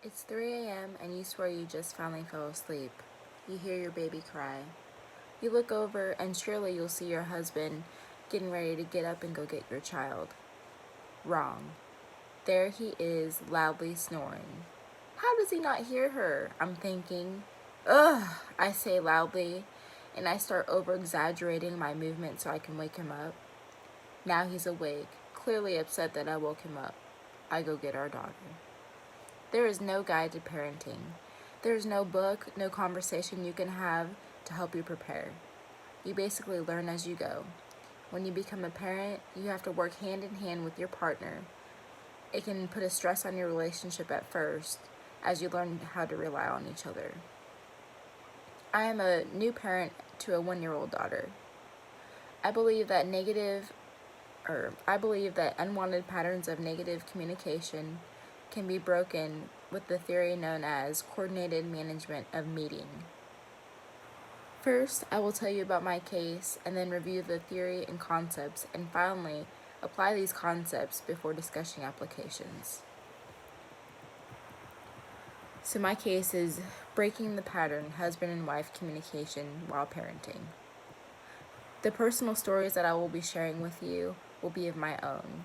It's 3 a.m. and you swear you just finally fell asleep. You hear your baby cry. You look over and surely you'll see your husband getting ready to get up and go get your child. Wrong. There he is, loudly snoring. How does he not hear her? I'm thinking. Ugh, I say loudly, and I start over-exaggerating my movement so I can wake him up. Now he's awake, clearly upset that I woke him up. I go get our daughter. There is no guide to parenting. There is no book, no conversation you can have to help you prepare. You basically learn as you go. When you become a parent, you have to work hand in hand with your partner. It can put a stress on your relationship at first, as you learn how to rely on each other. I am a new parent to a 1-year-old daughter. I believe that unwanted patterns of negative communication can be broken with the theory known as coordinated management of meeting. First, I will tell you about my case and then review the theory and concepts, and finally, apply these concepts before discussing applications. So my case is breaking the pattern husband and wife communication while parenting. The personal stories that I will be sharing with you will be of my own.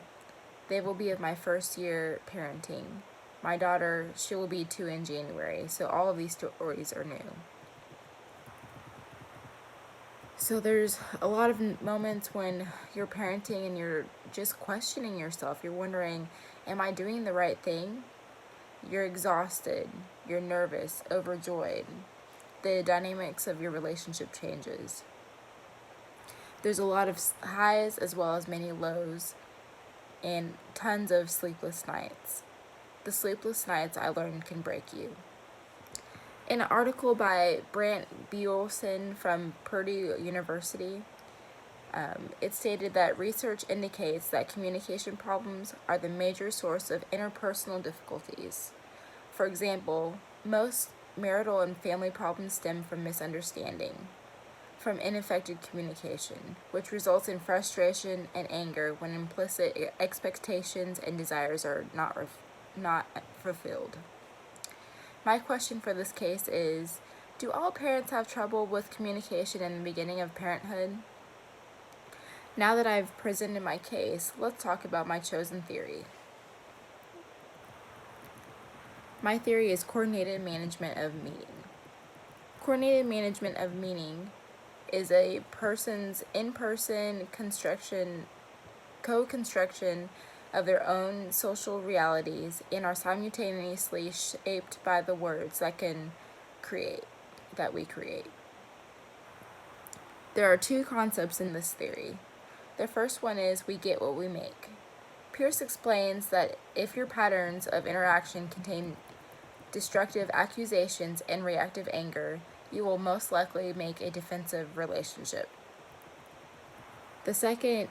They will be of my first year parenting. My daughter, she will be 2 in January, so all of these stories are new. So there's a lot of moments when you're parenting and you're just questioning yourself. You're wondering, am I doing the right thing? You're exhausted, you're nervous, overjoyed. The dynamics of your relationship changes. There's a lot of highs as well as many lows and tons of sleepless nights. The sleepless nights, I learned, can break you. In an article by Brant Bjornson from Purdue University, it stated that research indicates that communication problems are the major source of interpersonal difficulties. For example, most marital and family problems stem from misunderstanding, from ineffective communication, which results in frustration and anger when implicit expectations and desires are not fulfilled. My question for this case is, do all parents have trouble with communication in the beginning of parenthood? Now that I've presented my case, let's talk about my chosen theory. My theory is coordinated management of meaning. Coordinated management of meaning is a person's in-person co-construction of their own social realities and are simultaneously shaped by the words that we create. There are 2 concepts in this theory. The first one is we get what we make. Peirce explains that if your patterns of interaction contain destructive accusations and reactive anger, you will most likely make a defensive relationship. The second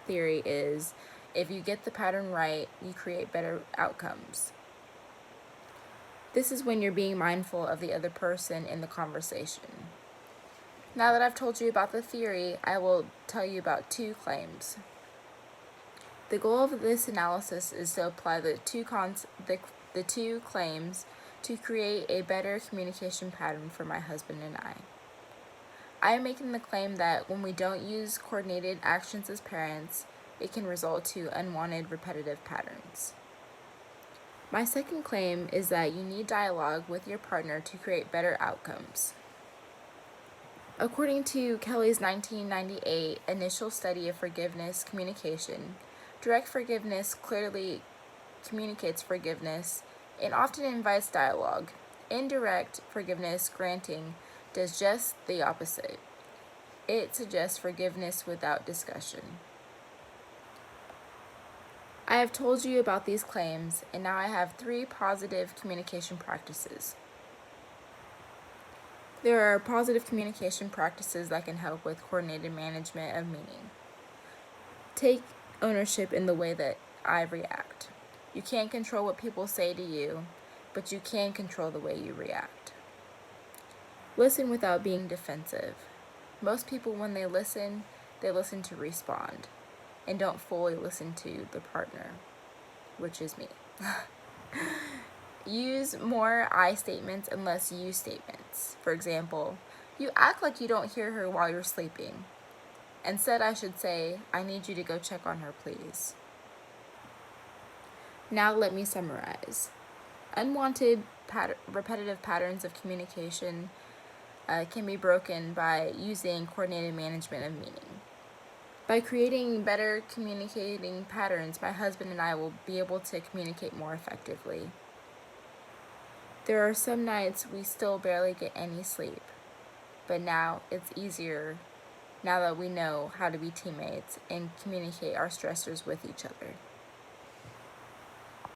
theory is if you get the pattern right, you create better outcomes. This is when you're being mindful of the other person in the conversation. Now that I've told you about the theory, I will tell you about 2 claims. The goal of this analysis is to apply the two claims to create a better communication pattern for my husband and I. I am making the claim that when we don't use coordinated actions as parents, it can result to unwanted repetitive patterns. My second claim is that you need dialogue with your partner to create better outcomes. According to Kelly's 1998 initial study of forgiveness communication, direct forgiveness clearly communicates forgiveness and often invites dialogue. Indirect forgiveness granting does just the opposite. It suggests forgiveness without discussion. I have told you about these claims, and now I have 3 positive communication practices. There are positive communication practices that can help with coordinated management of meaning. Take ownership in the way that I react. You can't control what people say to you, but you can control the way you react. Listen without being defensive. Most people, when they listen to respond and don't fully listen to the partner, which is me. Use more I statements and less you statements. For example, you act like you don't hear her while you're sleeping. Instead, I should say, I need you to go check on her, please. Now let me summarize. Unwanted repetitive patterns of communication can be broken by using coordinated management of meaning. By creating better communicating patterns, my husband and I will be able to communicate more effectively. There are some nights we still barely get any sleep, but now it's easier now that we know how to be teammates and communicate our stressors with each other.